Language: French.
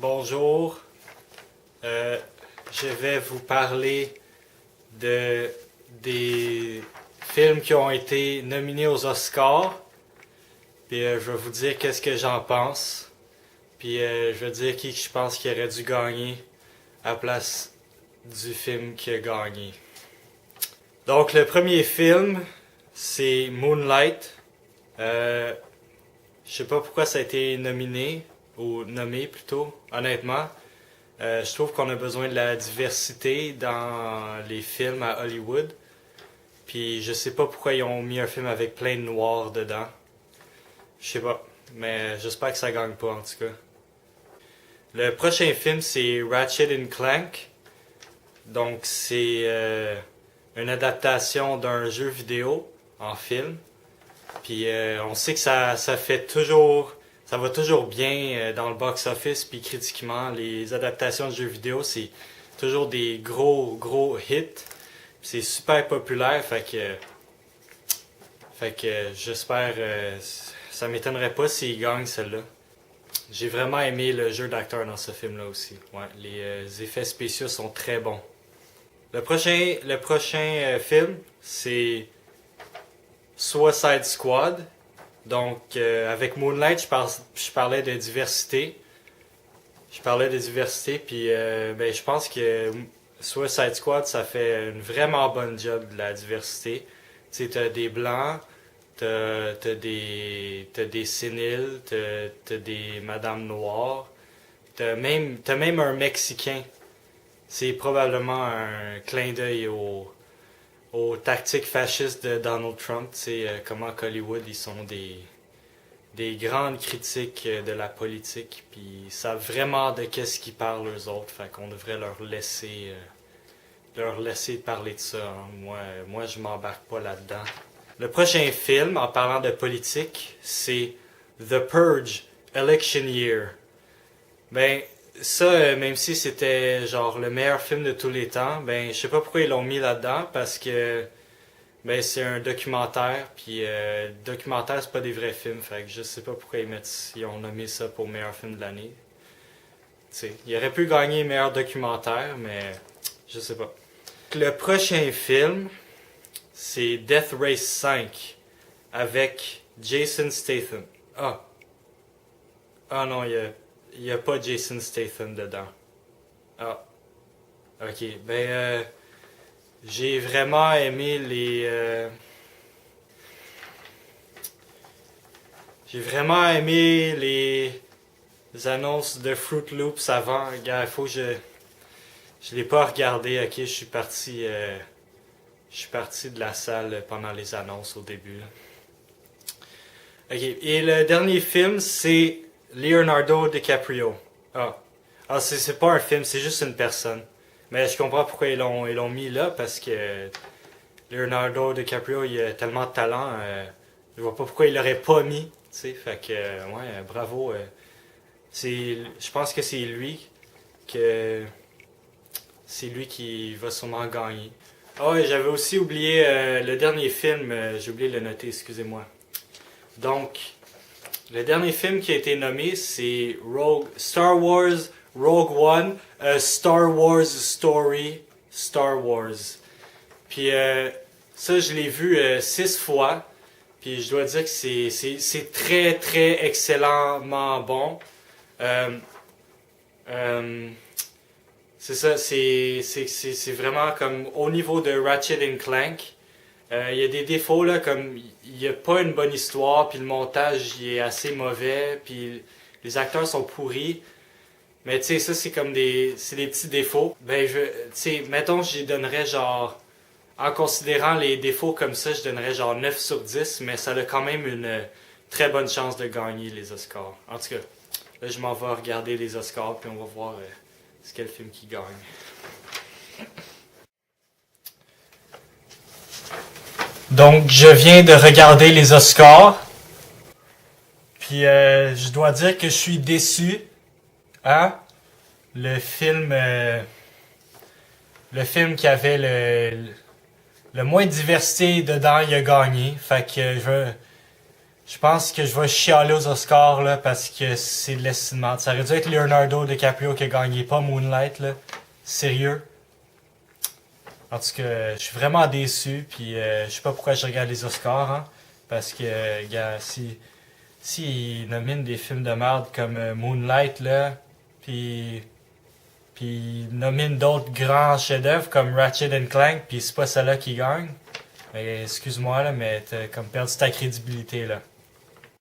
Bonjour, je vais vous parler des films qui ont été nominés aux Oscars. Puis je vais vous dire qu'est-ce que j'en pense. Puis je vais dire qui je pense qui aurait dû gagner à la place du film qui a gagné. Donc le premier film, c'est Moonlight. Je sais pas pourquoi ça a été nominé, ou nommé plutôt, honnêtement. Je trouve qu'on a besoin de la diversité dans les films à Hollywood. Puis je sais pas pourquoi ils ont mis un film avec plein de noirs dedans. Je sais pas, mais j'espère que ça gagne pas en tout cas. Le prochain film c'est Ratchet & Clank. Donc c'est une adaptation d'un jeu vidéo en film. Puis on sait que ça fait toujours, ça va toujours bien dans le box-office puis critiquement. Les adaptations de jeux vidéo c'est toujours des gros hits. Puis c'est super populaire, fait que j'espère, ça m'étonnerait pas s'il gagne celle-là. J'ai vraiment aimé le jeu d'acteur dans ce film-là aussi. Ouais, les effets spéciaux sont très bons. Le prochain film, c'est Suicide Squad. Donc, avec Moonlight, je parlais de diversité. Puis ben, je pense que Suicide Squad, ça fait une vraiment bonne job de la diversité. Tu sais, t'as des blancs, t'as des séniles, t'as des madames noires, t'as même un Mexicain. C'est probablement un clin d'œil aux tactiques fascistes de Donald Trump. Tu sais, comment Hollywood, ils sont des grandes critiques de la politique, puis ils savent vraiment de qu'est-ce qu'ils parlent eux autres, fait qu'on devrait leur laisser parler de ça. Hein. Moi, je m'embarque pas là-dedans. Le prochain film, en parlant de politique, c'est The Purge, Election Year. Ben, ça, même si c'était genre le meilleur film de tous les temps, ben, je sais pas pourquoi ils l'ont mis là-dedans, parce que ben, c'est un documentaire, puis documentaire, c'est pas des vrais films, fait que je sais pas pourquoi ils ont nommé ça pour meilleur film de l'année. Tu sais, il aurait pu gagner meilleur documentaire, mais je sais pas. Le prochain film, c'est Death Race 5 avec Jason Statham. Ah non, il y a pas Jason Statham dedans. Ah, ok. Ben, j'ai vraiment aimé les annonces de Fruit Loops avant. Regarde, il faut que je l'ai pas regardé. Ok, je suis parti de la salle pendant les annonces au début. Là. Ok, et le dernier film, c'est Leonardo DiCaprio. C'est pas un film, c'est juste une personne. Mais je comprends pourquoi ils l'ont mis là, parce que Leonardo DiCaprio, il a tellement de talent. Je vois pas pourquoi il l'aurait pas mis. Tu sais, fait que, ouais, bravo. Je pense que c'est lui qui va sûrement gagner. Ah ouais, j'avais aussi oublié le dernier film, j'ai oublié de le noter, excusez-moi. Donc, le dernier film qui a été nommé, c'est Star Wars Rogue One, Star Wars Story, Star Wars. Puis ça, je l'ai vu 6 fois, puis je dois dire que c'est très, très excellemment bon. C'est ça, c'est vraiment comme au niveau de Ratchet & Clank. Il y a des défauts là, comme il n'y a pas une bonne histoire, puis le montage il est assez mauvais, puis les acteurs sont pourris. Mais tu sais, ça c'est comme des petits défauts. Ben tu sais, mettons j'y donnerais genre, en considérant les défauts comme ça, je donnerais genre 9 sur 10, mais ça a quand même une très bonne chance de gagner les Oscars. En tout cas, là je m'en vais regarder les Oscars, puis on va voir c'est quel film qui gagne. Donc, je viens de regarder les Oscars. Puis, je dois dire que je suis déçu. Hein? Le film qui avait le moins de diversité dedans, il a gagné. Fait que Je pense que je vais chialer aux Oscars, là, parce que c'est de l'estimement. Ça aurait dû être Leonardo DiCaprio qui a gagné, pas Moonlight, là. Sérieux. En tout cas, je suis vraiment déçu, puis je sais pas pourquoi je regarde les Oscars, hein. Parce que, gars, si ils nominent des films de merde comme Moonlight, là, puis ils nominent d'autres grands chefs-d'œuvre comme Ratchet and Clank, puis c'est pas celle-là qui gagne, mais excuse-moi, là, mais t'as comme perdu ta crédibilité, là.